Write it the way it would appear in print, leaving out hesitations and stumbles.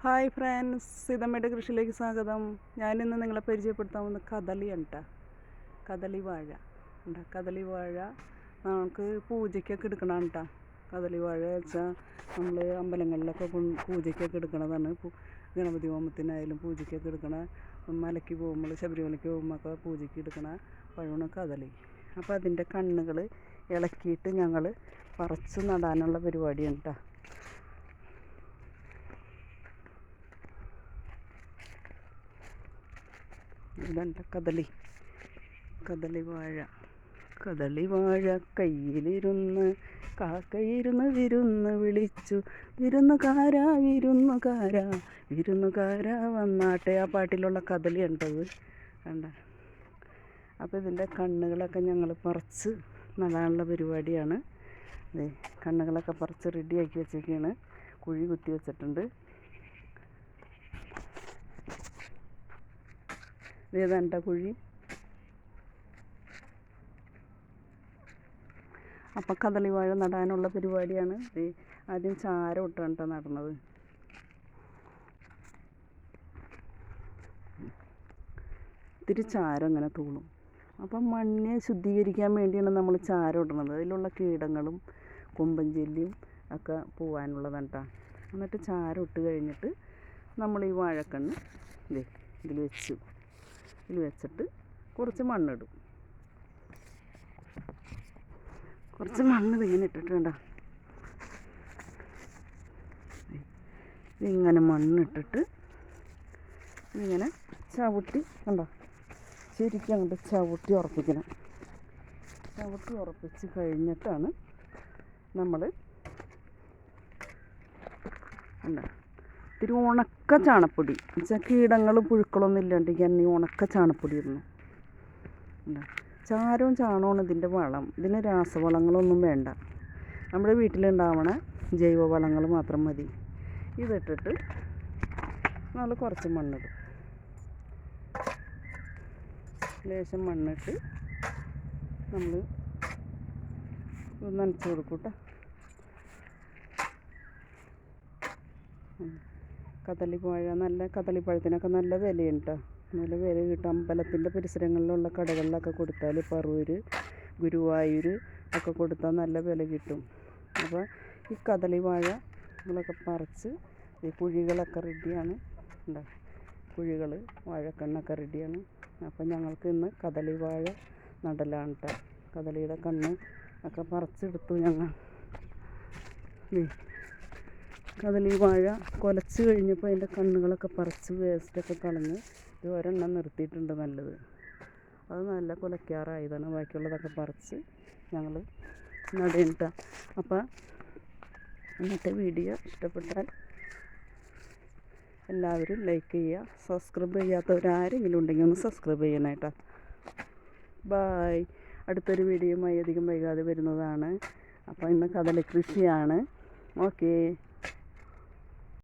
Hi friends, സീതമ്മയുടെ കൃഷിയിലേക്ക് സ്വാഗതം. ഞാനിന്ന് നിങ്ങളെ പരിചയപ്പെടുത്താൻ പോകുന്ന കദളിയാണ് കേട്ടോ. കദളി വാഴ ഉണ്ട്. കദളി വാഴ നമുക്ക് പൂജയ്ക്കൊക്കെ എടുക്കണതാണ് കേട്ടോ. കദളി വാഴ വെച്ചാൽ നമ്മൾ അമ്പലങ്ങളിലൊക്കെ പൂജയ്ക്കൊക്കെ എടുക്കണതാണ്. ഗണപതി ഹോമത്തിനായാലും പൂജയ്ക്കൊക്കെ എടുക്കണ, മലയ്ക്ക് പോകുമ്പോൾ ശബരിമലയ്ക്ക് പോകുമ്പോൾ ഒക്കെ പൂജയ്ക്ക് എടുക്കണ പഴമാണ് കദളി. അപ്പോൾ അതിൻ്റെ കണ്ണുകൾ ഇളക്കിയിട്ട് ഞങ്ങൾ പറിച്ച് നടാനുള്ള പരിപാടിയാണ് കേട്ടോ. ഇതുണ്ട് കദളി വാഴ കയ്യിലിരുന്ന് കാക്കയിരുന്ന് വിരുന്ന് വിളിച്ചു, വിരുന്നുകാരാ വന്നാട്ടെ. ആ പാട്ടിലുള്ള കദളി ഉണ്ടത് കണ്ട. അപ്പോൾ ഇതിൻ്റെ കണ്ണുകളൊക്കെ ഞങ്ങൾ പറിച്ച് നടാനുള്ള പരിപാടിയാണ്. കണ്ണുകളൊക്കെ പറിച്ച് റെഡിയാക്കി വെച്ചേക്കാണ്. കുഴി കുത്തി വെച്ചിട്ടുണ്ട്. ഇതേതാണ്ട കുഴി. അപ്പം കദളി വാഴ നടാനുള്ള പരിപാടിയാണ്. ആദ്യം ചാരം ഇട്ടാണ് കേട്ടോ നടണത്. ഇത്തിരി ചാരം ഇങ്ങനെ തൂളും. അപ്പം മണ്ണിനെ ശുദ്ധീകരിക്കാൻ വേണ്ടിയാണ് നമ്മൾ ചാരം ഇടുന്നത്. അതിലുള്ള കീടങ്ങളും കൊമ്പൻ ചെല്ലിയും ഒക്കെ പോകാനുള്ളതാണ് കേട്ടോ. എന്നിട്ട് ചാരം ഇട്ട് കഴിഞ്ഞിട്ട് നമ്മൾ ഈ വാഴക്കണ്ണ് ഇതിൽ വെച്ചിട്ട് കുറച്ച് മണ്ണിടും. കുറച്ച് മണ്ണ് ഇങ്ങനെ ഇട്ടിട്ടുണ്ടോ. ഇതിങ്ങനെ മണ്ണിട്ടിട്ട് ഇങ്ങനെ ചവിട്ടി കണ്ടോ, ശരിക്കും അങ്ങോട്ട് ചവിട്ടി ഉറപ്പിക്കണം. ചവിട്ടി ഉറപ്പിച്ച് കഴിഞ്ഞിട്ടാണ് നമ്മൾ എന്താ ഇത്തിരി ഉണക്ക ചാണപ്പൊടി വെച്ചാൽ കീടങ്ങളും പുഴുക്കളൊന്നും ഇല്ലാണ്ടിരിക്കാൻ ഈ ഉണക്ക ചാണപ്പൊടി ഇടുന്നു. ചാരവും ചാണകമാണ് ഇതിൻ്റെ വളം. ഇതിന് രാസവളങ്ങളൊന്നും വേണ്ട. നമ്മുടെ വീട്ടിലുണ്ടാവണ ജൈവവളങ്ങൾ മാത്രം മതി. ഇതിട്ടിട്ട് നമ്മൾ കുറച്ച് മണ്ണിടും. ലേശം മണ്ണിട്ട് നമ്മൾ നനച്ച് കൊടുക്കും കേട്ടോ. കദളിവാഴ നല്ല കദളിപ്പഴത്തിനൊക്കെ നല്ല വിലയുണ്ട് കേട്ടോ. നല്ല വില കിട്ടും. അമ്പലത്തിൻ്റെ പരിസരങ്ങളിലുള്ള കടകളിലൊക്കെ കൊടുത്താൽ, പറവൂര്, ഗുരുവായൂർ ഒക്കെ കൊടുത്താൽ നല്ല വില കിട്ടും. അപ്പോൾ ഈ കദളിവാഴകളൊക്കെ പറിച്ച് ഈ കുഴികളൊക്കെ റെഡിയാണ്. കുഴികൾ വാഴക്കണ്ണൊക്കെ റെഡിയാണ്. അപ്പം ഞങ്ങൾക്ക് ഇന്ന് കദളിവാഴ നടലാണ് കേട്ടോ. കദളിയുടെ കണ്ണ് ഒക്കെ പറിച്ചെടുത്തു ഞങ്ങൾ. കദളി വാഴ കുലച്ച് കഴിഞ്ഞപ്പോൾ അതിൻ്റെ കണ്ണുകളൊക്കെ പറിച്ച് വേസ്റ്റൊക്കെ കളഞ്ഞ് ഇത് ഒരെണ്ണം നിർത്തിയിട്ടുണ്ട് നല്ലത്. അത് നല്ല കുലയ്ക്കാറായതാണ്. ബാക്കിയുള്ളതൊക്കെ പറിച്ച് ഞങ്ങൾ നടേണ്ട. അപ്പോൾ ഇന്നത്തെ വീഡിയോ ഇഷ്ടപ്പെട്ടാൽ എല്ലാവരും ലൈക്ക് ചെയ്യുക. സബ്സ്ക്രൈബ് ചെയ്യാത്തവരാരെങ്കിലും ഉണ്ടെങ്കിൽ ഒന്ന് സബ്സ്ക്രൈബ് ചെയ്യണം കേട്ടോ. ബായ്. അടുത്തൊരു വീഡിയോയുമായി അധികം വൈകാതെ വരുന്നതാണ്. അപ്പോൾ ഇന്ന് കദളി കൃഷിയാണ്. ഓക്കേ.